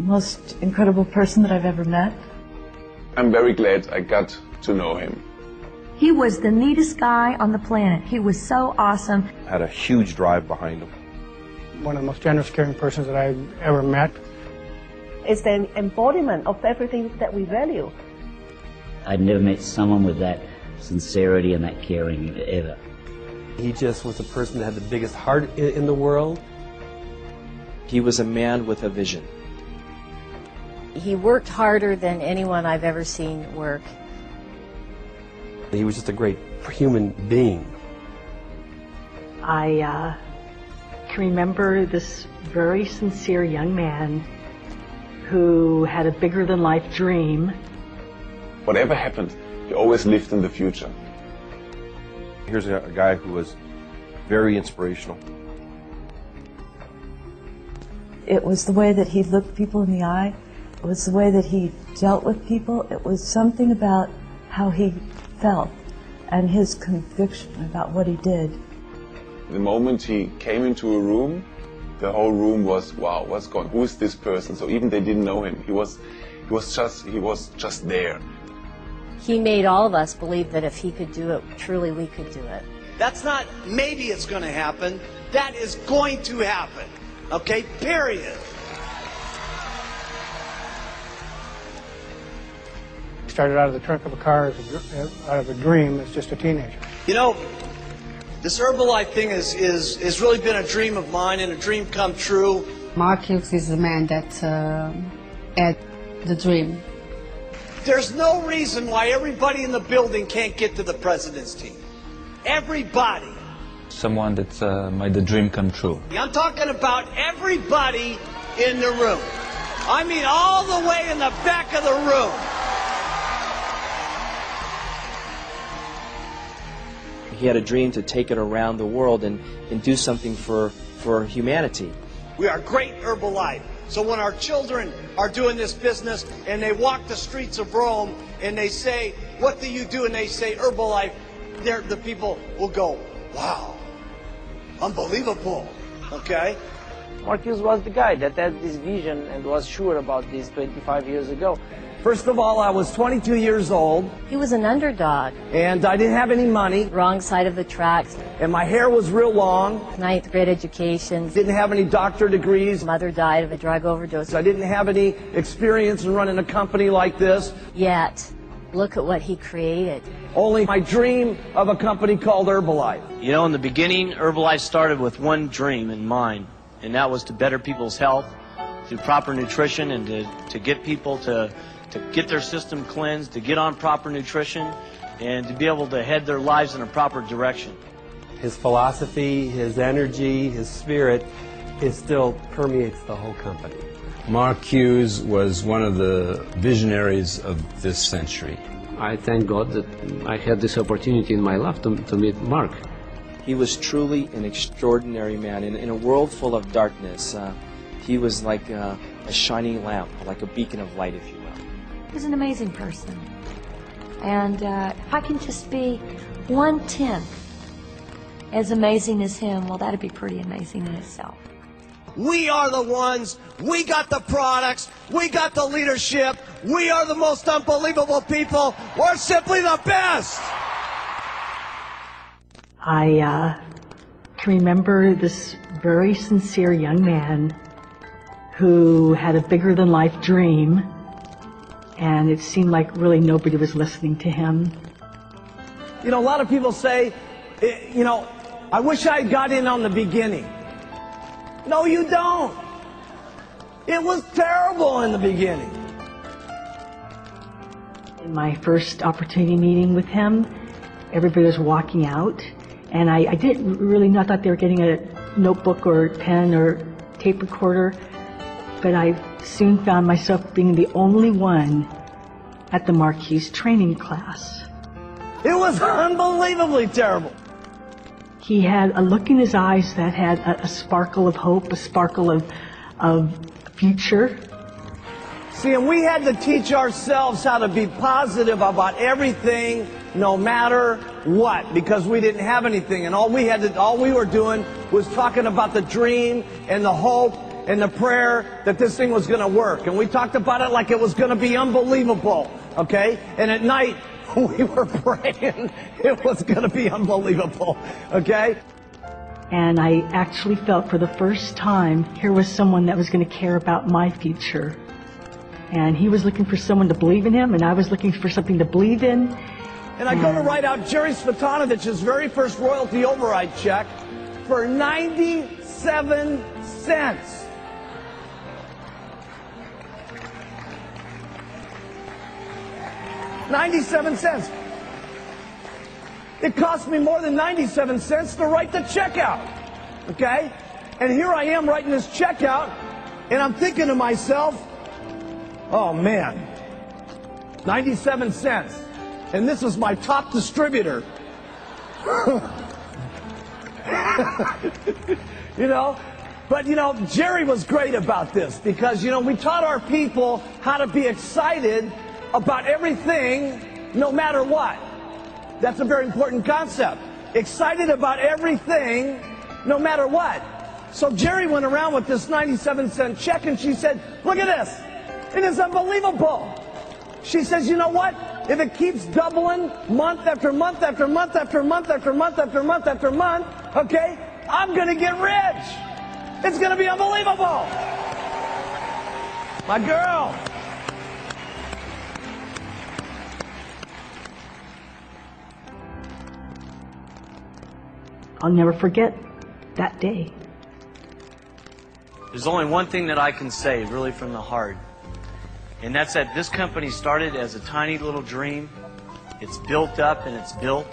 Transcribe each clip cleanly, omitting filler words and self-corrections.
most incredible person that I've ever met. I'm very glad I got to know him. He was the neatest guy on the planet. He was so awesome. Had a huge drive behind him. One of the most generous, caring persons that I've ever met. It's the embodiment of everything that we value. I'd never met someone with that sincerity and that caring ever. He just was a person that had the biggest heart in the world. He was a man with a vision. He worked harder than anyone I've ever seen work. He was just a great human being. I can remember this very sincere young man who had a bigger-than-life dream. Whatever happened, he always lived in the future. Here's a guy who was very inspirational. It was the way that he looked people in the eye. It was the way that he dealt with people. It was something about how he felt and his conviction about what he did. The moment he came into a room, the whole room was, wow, who is this person? So even they didn't know him. He was just there. He made all of us believe that if he could do it, truly we could do it. That's not maybe it's going to happen. That is going to happen. Okay, period. Started out of the trunk of a car out of a dream as just a teenager. You know, this Herbalife thing has really been a dream of mine and a dream come true. Mark Hughes is the man that had the dream. There's no reason why everybody in the building can't get to the president's team. Everybody. Someone that made the dream come true. I'm talking about everybody in the room. I mean all the way in the back of the room. He had a dream to take it around the world and do something for humanity. We are great Herbalife. So when our children are doing this business and they walk the streets of Rome and they say, what do you do? And they say Herbalife, the people will go, wow, unbelievable, okay? Mark Hughes was the guy that had this vision and was sure about this 25 years ago. First of all, I was 22 years old. He was an underdog. And I didn't have any money. Wrong side of the tracks. And my hair was real long. 9th grade education. Didn't have any doctorate degrees. Mother died of a drug overdose. I didn't have any experience in running a company like this. Yet, look at what he created. Only my dream of a company called Herbalife. You know, in the beginning, Herbalife started with one dream in mind, and that was to better people's health through proper nutrition and to get people to get their system cleansed, to get on proper nutrition, and to be able to head their lives in a proper direction. His philosophy, his energy, his spirit, it still permeates the whole company. Mark Hughes was one of the visionaries of this century. I thank God that I had this opportunity in my life to meet Mark. He was truly an extraordinary man. In a world full of darkness, he was like a shining lamp, like a beacon of light, if you will. He was an amazing person. And if I can just be 1/10 as amazing as him, well, that'd be pretty amazing in itself. We are the ones, we got the products, we got the leadership, we are the most unbelievable people, we're simply the best! I can remember this very sincere young man who had a bigger-than-life dream, and it seemed like really nobody was listening to him. You know, a lot of people say, you know, I wish I got in on the beginning. No, you don't. It was terrible in the beginning. In my first opportunity meeting with him, everybody was walking out, and I didn't really not thought they were getting a notebook or pen or tape recorder, but I soon found myself being the only one at the Mark Hughes training class. It was unbelievably terrible. He had a look in his eyes that had a sparkle of hope, a sparkle of future. See, and we had to teach ourselves how to be positive about everything, no matter what, because we didn't have anything, and all we were doing was talking about the dream and the hope and the prayer that this thing was going to work. And we talked about it like it was going to be unbelievable, okay? And at night, we were praying it was going to be unbelievable, okay? And I actually felt for the first time here was someone that was going to care about my future. And he was looking for someone to believe in him, and I was looking for something to believe in. And I go to write out Jerry Svetanovich's very first royalty override check for 97 cents. $0.97. It cost me more than 97 cents to write the check out. Okay? And here I am writing this check out, and I'm thinking to myself, oh man, 97 cents. And this is my top distributor. You know? But, you know, Jerry was great about this because, you know, we taught our people how to be excited about everything, no matter what. That's a very important concept. Excited about everything, no matter what. So Jerry went around with this 97-cent check, and she said, look at this. It is unbelievable. She says, you know what? If it keeps doubling month after month after month after month after month after month after month, okay, I'm going to get rich. It's going to be unbelievable. My girl. I'll never forget that day. There's only one thing that I can say, really from the heart, and that's that this company started as a tiny little dream. It's built up and it's built,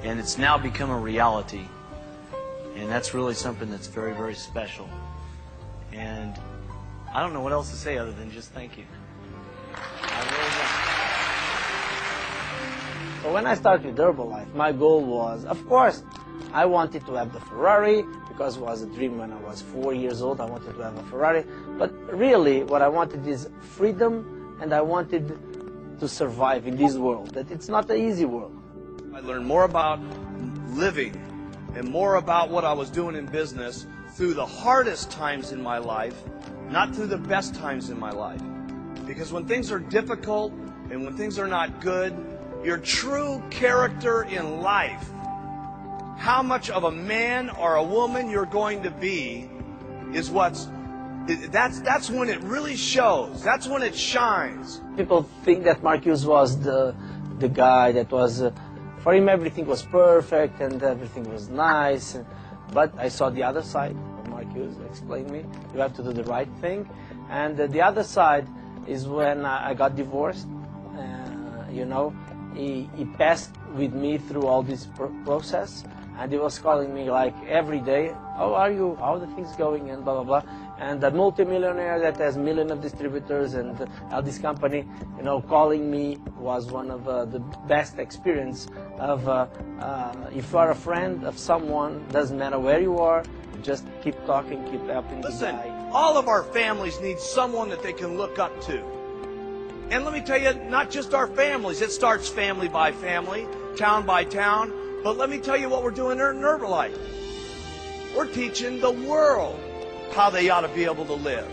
and it's now become a reality. And that's really something that's very, very special. And I don't know what else to say other than just thank you. I really don't. So when I started with Herbalife, my goal was, of course, I wanted to have the Ferrari, because it was a dream when I was 4 years old. I wanted to have a Ferrari. But really, what I wanted is freedom, and I wanted to survive in this world, that it's not an easy world. I learned more about living and more about what I was doing in business through the hardest times in my life, not through the best times in my life. Because when things are difficult and when things are not good, your true character in life, how much of a man or a woman you're going to be, is that's when it really shows. That's when it shines. People think that Mark Hughes was the guy that was, for him everything was perfect and everything was nice. But I saw the other side of Mark Hughes. Explained me, you have to do the right thing. And the other side is when I got divorced. You know, he passed with me through all this process. And he was calling me like every day, how are you, how are the things going, and blah, blah, blah. And the multimillionaire that has millions of distributors and this company, you know, calling me was one of the best experience of, if you are a friend of someone, doesn't matter where you are, just keep talking, keep helping. Listen, all of our families need someone that they can look up to. And let me tell you, not just our families, it starts family by family, town by town. But let me tell you what we're doing in Herbalife. We're teaching the world how they ought to be able to live.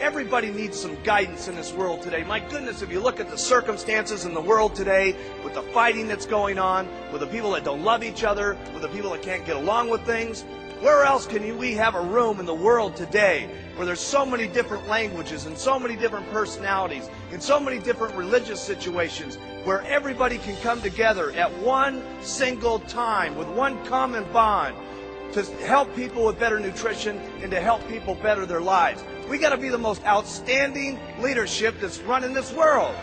Everybody needs some guidance in this world today. My goodness, if you look at the circumstances in the world today, with the fighting that's going on, with the people that don't love each other, with the people that can't get along with things, where else can we have a room in the world today where there's so many different languages and so many different personalities and so many different religious situations where everybody can come together at one single time with one common bond to help people with better nutrition and to help people better their lives. We got to be the most outstanding leadership that's running this world.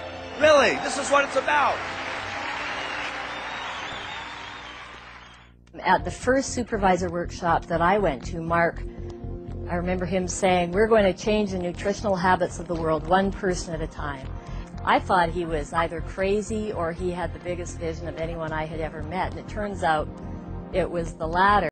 Really, this is what it's about. At the first supervisor workshop that I went to, Mark, I remember him saying, we're going to change the nutritional habits of the world one person at a time. I thought he was either crazy or he had the biggest vision of anyone I had ever met, and it turns out it was the latter.